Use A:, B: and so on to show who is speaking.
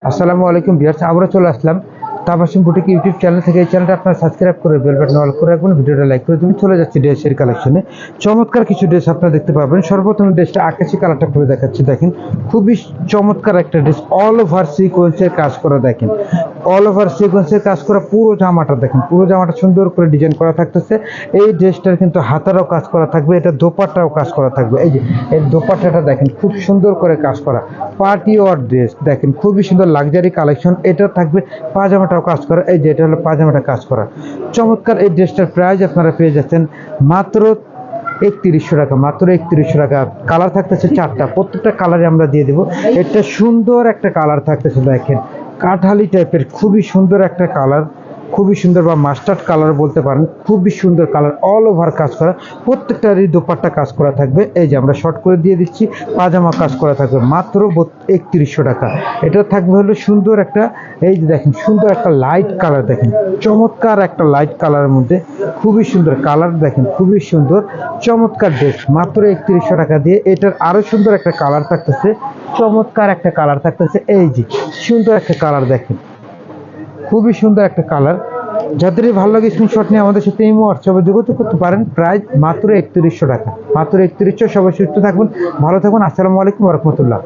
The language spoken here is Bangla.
A: আসসালামু আলাইকুম ভিউয়ার্স, আমরা চলে আসলাম তাবাসসুম বুটিক ইউটিউব চ্যানেল থেকে। এই চ্যানেলটা আপনারা সাবস্ক্রাইব করে বেল বাটন অল করে রাখবেন, ভিডিওটা লাইক করে তুমি চলে যাচ্ছি ড্রেসের কালেকশনে। চমৎকার কিছু ড্রেস আপনারা দেখতে পাবেন। সর্বপ্রথম ড্রেসটা আকাশি কালারটা করে দেখাচ্ছি। দেখেন খুবই চমৎকার একটা ড্রেস, অল ওভার সিকোয়েন্সের কাজ করা। দেখেন অল ওভার সিকোয়েন্সের কাজ করা পুরো জামাটা, দেখেন পুরো জামাটা সুন্দর করে ডিজাইন করা থাকতেছে। এই ড্রেসটার কিন্তু হাতারও কাজ করা থাকবে, এটা দোপাট্টাও কাজ করা থাকবে। এই যে এর দোপাট্টাটা দেখেন খুব সুন্দর করে কাজ করা, পার্টি ওয়ার ড্রেস। দেখেন খুবই সুন্দর লাক্সারি কালেকশন। এটা থাকবে পাজামাটাও কাজ করা। এই যে এটা হলো পাজামাটা কাজ করা, চমৎকার। এই ড্রেসটার প্রাইস আপনারা পেয়ে যাচ্ছেন মাত্র 3100 টাকা, মাত্র 3100 টাকা। কালার থাকতেছে চারটা, প্রত্যেকটা কালারে আমরা দিয়ে দেবো। এটা সুন্দর একটা কালার থাকতেছে, দেখেন কাঠালি টাইপের, খুবই সুন্দর একটা কালার, খুবই সুন্দর, বা মাস্টার্ড কালার বলতে পারেন। খুবই সুন্দর কালার, অল ওভার কাজ করা, প্রত্যেকটারই দোপাট্টা কাজ করা থাকবে। এই যে আমরা শর্ট করে দিয়ে দিচ্ছি, পাজামা কাজ করা থাকবে মাত্র 3100 টাকা। এটা থাকবে হলো সুন্দর একটা, এই যে দেখেন সুন্দর একটা লাইট কালার, দেখেন চমৎকার একটা লাইট কালারের মধ্যে খুবই সুন্দর কালার। দেখেন খুবই সুন্দর চমৎকার ড্রেস মাত্র 3100 টাকা দিয়ে। এটার আরো সুন্দর একটা কালার থাকতেছে, চমৎকার একটা কালার থাকতেছে। এই যে সুন্দর একটা কালার, দেখেন খুবই সুন্দর একটা কালার। যাদেরই ভালো লাগে স্ক্রিনশট নিয়ে আমাদের সাথে এই হোয়াটসঅ্যাপে যোগাযোগ করতে পারেন। প্রাইস মাত্র 3100 টাকা, মাত্র 3100। সবাই সুস্থ থাকবেন, ভালো থাকবেন। আসসালামু আলাইকুম ওয়া রাহমাতুল্লাহ।